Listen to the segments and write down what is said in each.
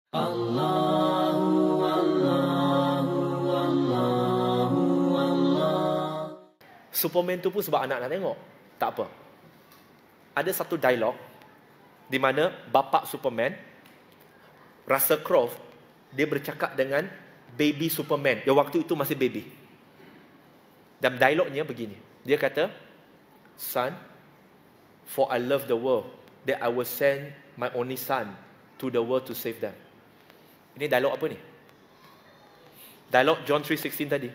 Allahu Allahu Allahu Allah. Superman tu pun sebab anak nak tengok. Tak apa. Ada satu dialog di mana bapa Superman, Russell Crowe, dia bercakap dengan baby Superman yang waktu itu masih baby. Dan dialognya begini. Dia kata, "Son, for I love the world, that I will send my only son to the world to save them." Ini dialog apa ni? Dialog John 3:16 tadi.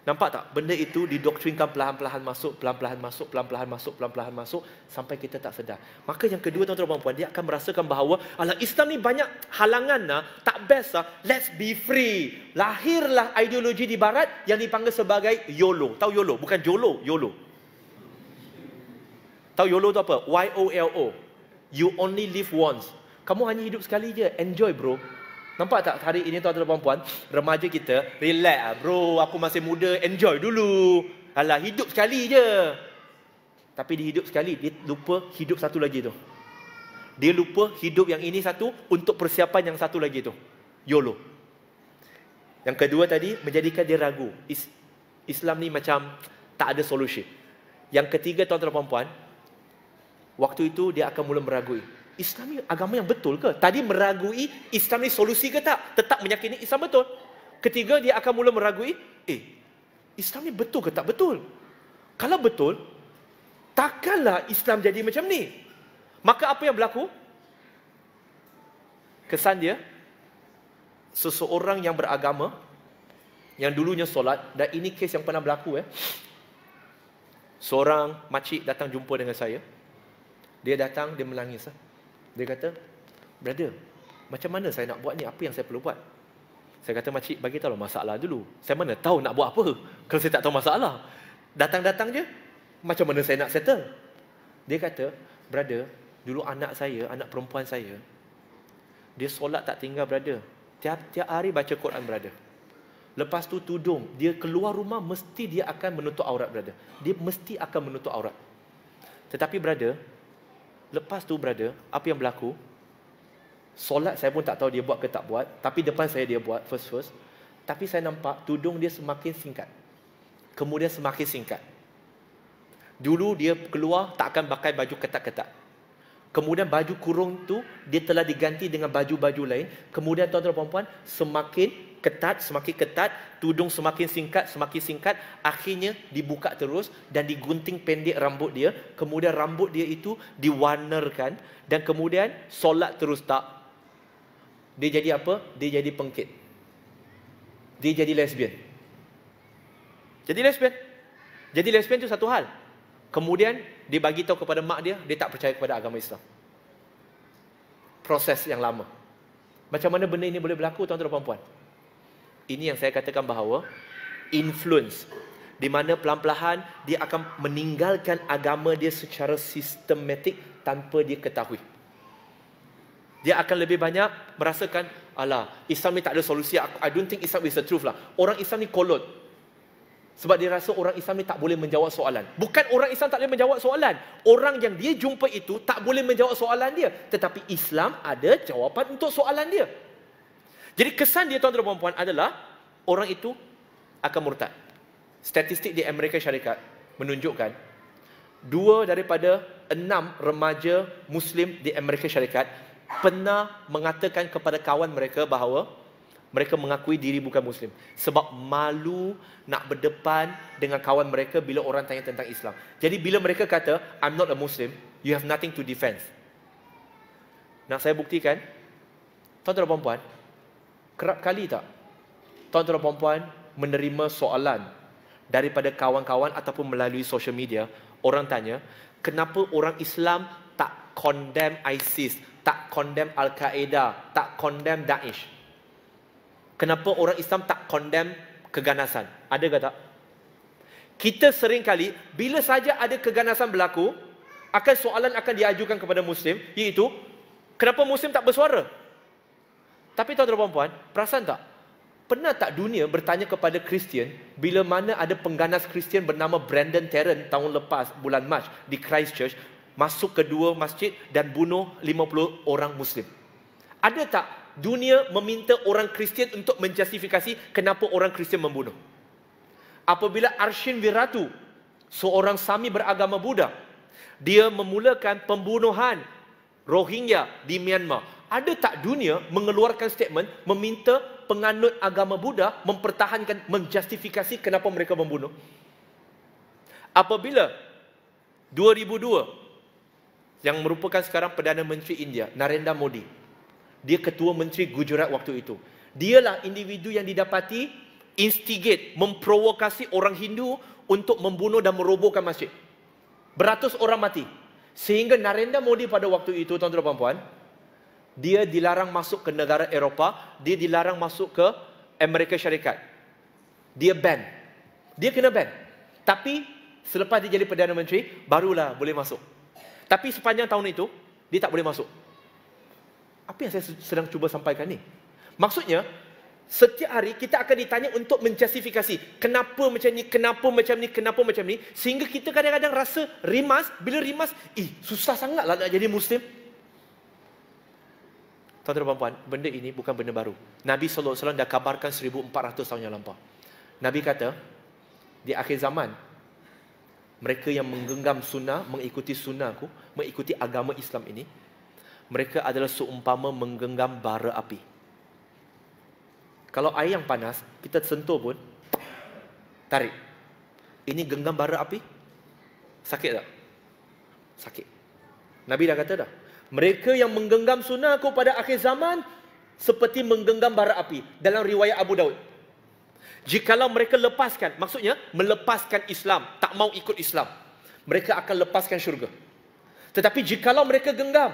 Nampak tak? Benda itu didoktrinkan perlahan-lahan masuk, perlahan-lahan masuk, perlahan-lahan masuk, perlahan-lahan masuk sampai kita tak sedar. Maka yang kedua, tuan-tuan dan puan, dia akan merasakan bahawa alah, Islam ni banyak halangan lah, tak best lah, let's be free. Lahirlah ideologi di barat yang dipanggil sebagai YOLO. Tahu YOLO? Bukan JOLO, YOLO. Tahu YOLO tu apa? YOLO. You only live once. Kamu hanya hidup sekali je. Enjoy, bro. Nampak tak hari ini, tuan-tuan dan puan, remaja kita, relax lah, bro. Aku masih muda, enjoy dulu. Alah, hidup sekali je. Tapi dia hidup sekali, dia lupa hidup satu lagi tu. Dia lupa hidup yang ini satu untuk persiapan yang satu lagi tu. YOLO. Yang kedua tadi, menjadikan dia ragu. Islam ni macam tak ada solusi. Yang ketiga, tuan-tuan dan puan, waktu itu dia akan mula meragui. Islam ni agama yang betul ke? Tadi meragui Islam ni solusi ke tak? Tetap meyakini Islam betul. Ketiga, dia akan mula meragui, Islam ni betul ke tak betul? Kalau betul, takkanlah Islam jadi macam ni. Maka apa yang berlaku? Kesan dia, seseorang yang beragama, yang dulunya solat, dan ini kes yang pernah berlaku. Seorang makcik datang jumpa dengan saya. Dia datang, dia menangis. Dia kata, "Brother, macam mana saya nak buat ni? Apa yang saya perlu buat?" Saya kata, "Makcik, bagi tahu masalah dulu. Saya mana tahu nak buat apa kalau saya tak tahu masalah. Datang-datang je, macam mana saya nak settle?" Dia kata, "Brother, dulu anak saya, anak perempuan saya, dia solat tak tinggal, brother. Tiap hari baca Quran, brother. Lepas tu tudung, dia keluar rumah mesti dia akan menutup aurat, brother. Dia mesti akan menutup aurat. Tetapi, brother, lepas tu, brother, apa yang berlaku? Solat saya pun tak tahu dia buat ke tak buat, tapi depan saya dia buat first. Tapi saya nampak tudung dia semakin singkat. Kemudian semakin singkat. Dulu dia keluar tak akan pakai baju ketat-ketat. Kemudian baju kurung tu dia telah diganti dengan baju-baju lain. Kemudian tuan-tuan dan puan-puan, semakin ketat, tudung semakin singkat, akhirnya dibuka terus dan digunting pendek rambut dia. Kemudian rambut dia itu diwarnakan dan kemudian solat terus tak. Dia jadi apa? Dia jadi pengkit. Dia jadi lesbian. Jadi lesbian itu satu hal. Kemudian dia bagi tahu kepada mak dia tak percaya kepada agama Islam. Proses yang lama. Macam mana benda ini boleh berlaku, tuan-tuan dan puan-puan? Ini yang saya katakan bahawa influence, di mana pelan-pelan dia akan meninggalkan agama dia secara sistematik tanpa dia ketahui. Dia akan lebih banyak merasakan, alah, Islam ni tak ada solusi. I don't think Islam is the truth lah. Orang Islam ni kolot. Sebab dia rasa orang Islam ni tak boleh menjawab soalan. Bukan orang Islam tak boleh menjawab soalan. Orang yang dia jumpa itu tak boleh menjawab soalan dia. Tetapi Islam ada jawapan untuk soalan dia. Jadi kesan dia, tuan-tuan dan puan-puan, adalah orang itu akan murtad. Statistik di Amerika Syarikat menunjukkan 2 daripada 6 remaja Muslim di Amerika Syarikat pernah mengatakan kepada kawan mereka bahawa mereka mengakui diri bukan Muslim. Sebab malu nak berdepan dengan kawan mereka bila orang tanya tentang Islam. Jadi bila mereka kata, "I'm not a Muslim," you have nothing to defend. Nak saya buktikan, tuan-tuan dan puan-puan, kerap kali tak tuan-tuan dan puan-puan menerima soalan daripada kawan-kawan ataupun melalui social media, orang tanya, kenapa orang Islam tak condemn ISIS, tak condemn Al-Qaeda, tak condemn Daesh? Kenapa orang Islam tak condemn keganasan? Ada ke tak? Kita sering kali, bila saja ada keganasan berlaku, soalan akan diajukan kepada Muslim, iaitu, kenapa Muslim tak bersuara? Tapi tuan-tuan dan puan-puan, perasan tak? Pernah tak dunia bertanya kepada Kristian bila mana ada pengganas Kristian bernama Brandon Tarrant tahun lepas, bulan Mac, di Christchurch, masuk ke 2 masjid dan bunuh 50 orang Muslim? Ada tak dunia meminta orang Kristian untuk menjustifikasi kenapa orang Kristian membunuh? Apabila Arshin Wiratu, seorang Sami beragama Buddha, dia memulakan pembunuhan Rohingya di Myanmar, ada tak dunia mengeluarkan statement meminta penganut agama Buddha mempertahankan, menjustifikasi kenapa mereka membunuh? Apabila 2002, yang merupakan sekarang Perdana Menteri India, Narendra Modi, dia Ketua Menteri Gujarat waktu itu, dialah individu yang didapati instigate, memprovokasi orang Hindu untuk membunuh dan merobohkan masjid. Beratus orang mati. Sehingga Narendra Modi pada waktu itu, tuan-tuan dan puan, dia dilarang masuk ke negara Eropah, dia dilarang masuk ke Amerika Syarikat. Dia ban. Dia kena ban. Tapi selepas dia jadi Perdana Menteri, barulah boleh masuk. Tapi sepanjang tahun itu, dia tak boleh masuk. Apa yang saya sedang cuba sampaikan ni? Maksudnya, setiap hari kita akan ditanya untuk menjustifikasi kenapa macam ni, kenapa macam ni, kenapa macam ni, sehingga kita kadang-kadang rasa rimas. Bila rimas, susah sangatlah nak jadi Muslim. Tuan-tuan dan puan, benda ini bukan benda baru. Nabi SAW dah kabarkan 1400 tahun yang lampau. Nabi kata, di akhir zaman, mereka yang menggenggam sunnah, mengikuti sunnahku, mengikuti agama Islam ini, mereka adalah seumpama menggenggam bara api. Kalau air yang panas, kita sentuh pun, tarik. Ini genggam bara api, sakit tak? Sakit. Nabi dah kata dah. Mereka yang menggenggam sunnahku pada akhir zaman, seperti menggenggam bara api. Dalam riwayat Abu Daud. Jikalau mereka lepaskan, maksudnya melepaskan Islam, tak mau ikut Islam, mereka akan lepaskan syurga. Tetapi jikalau mereka genggam,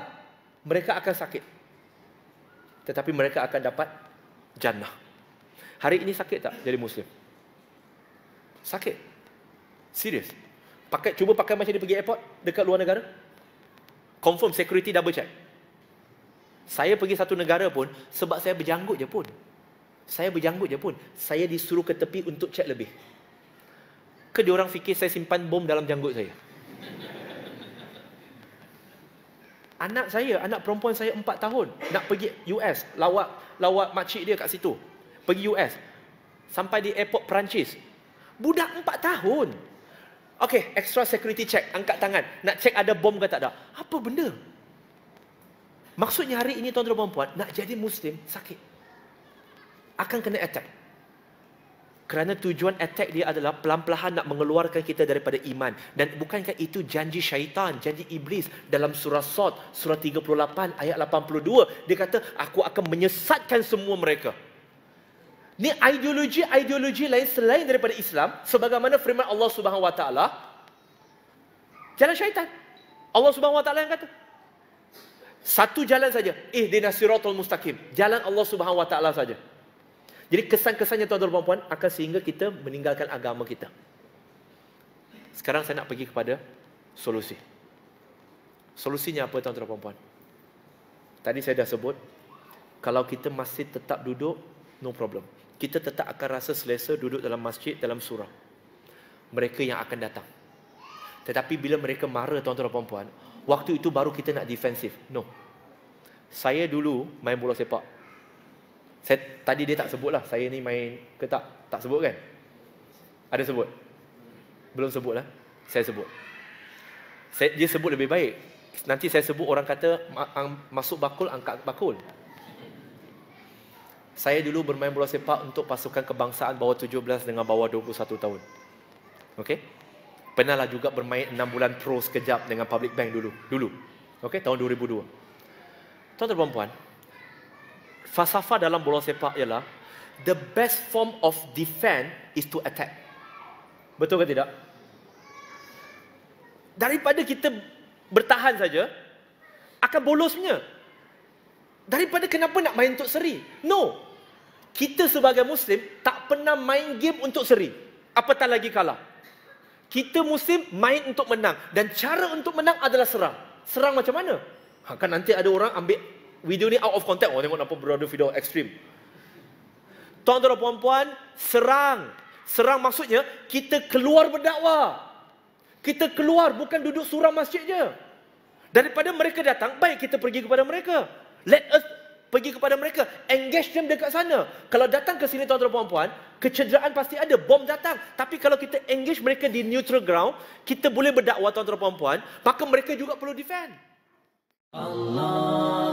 mereka akan sakit. Tetapi mereka akan dapat jannah. Hari ini sakit tak jadi Muslim? Sakit. Serius. Cuba pakai macam dia pergi airport dekat luar negara. Confirm security double check. Saya pergi satu negara pun, sebab saya berjanggut je pun. Saya disuruh ke tepi untuk cek lebih. Ke diorang fikir saya simpan bom dalam janggut saya? Anak perempuan saya 4 tahun nak pergi US, lawat makcik dia kat situ. Pergi US. Sampai di airport Perancis. Budak 4 tahun. Okey, extra security check, angkat tangan, nak cek ada bom ke tak ada. Apa benda? Maksudnya hari ini tuan-tuan dan puan, nak jadi Muslim sakit. Akan kena attack. Kerana tujuan attack dia adalah pelan-pelan nak mengeluarkan kita daripada iman. Dan bukankah itu janji syaitan, janji iblis dalam surah Sad, surah 38 ayat 82. Dia kata, aku akan menyesatkan semua mereka. Ni ideologi lain selain daripada Islam, sebagaimana firman Allah Subhanahu Wa Taala, jalan syaitan. Allah Subhanahu Wa Taala yang kata, satu jalan saja, ihdinas siratal mustaqim, jalan Allah Subhanahu Wa Taala saja. Jadi kesan-kesannya tuan-tuan dan puan akan sehingga kita meninggalkan agama kita. Sekarang saya nak pergi kepada solusi. Solusinya apa tuan-tuan dan puan? Tadi saya dah sebut, kalau kita masih tetap duduk, no problem. Kita tetap akan rasa selesa duduk dalam masjid, dalam surau. Mereka yang akan datang. Tetapi bila mereka marah tuan-tuan dan puan, waktu itu baru kita nak defensif. No. Saya dulu main bola sepak. Tadi dia tak sebut lah, saya ni main ke tak? Tak sebut kan? Ada sebut? Belum sebut lah. Saya sebut. Dia sebut lebih baik. Nanti saya sebut, orang kata masuk bakul, angkat bakul. Saya dulu bermain bola sepak untuk pasukan kebangsaan bawah 17 dengan bawah 21 tahun. Okey? Pernahlah juga bermain 6 bulan pro sekejap dengan Public Bank dulu. Okey, tahun 2002. Tuan-tuan dan puan, falsafah dalam bola sepak ialah the best form of defense is to attack. Betul ke tidak? Daripada kita bertahan saja, akan bolosnya. Daripada kenapa nak main untuk seri? No. Kita sebagai Muslim tak pernah main game untuk seri. Apatah lagi kalah. Kita Muslim main untuk menang. Dan cara untuk menang adalah serang. Serang macam mana? Kan nanti ada orang ambil video ni out of context. Oh, tengok nampak brother video ekstrim. Tuan-tuan dan puan-puan, serang. Serang maksudnya kita keluar berdakwah. Kita keluar, bukan duduk surau masjid je. Daripada mereka datang, baik kita pergi kepada mereka. Let us pergi kepada mereka, engage them dekat sana. Kalau datang ke sini tuan-tuan dan puan-puan, kecederaan pasti ada, bom datang. Tapi kalau kita engage mereka di neutral ground, kita boleh berdakwah tuan-tuan dan puan-puan, maka mereka juga perlu defend. Allah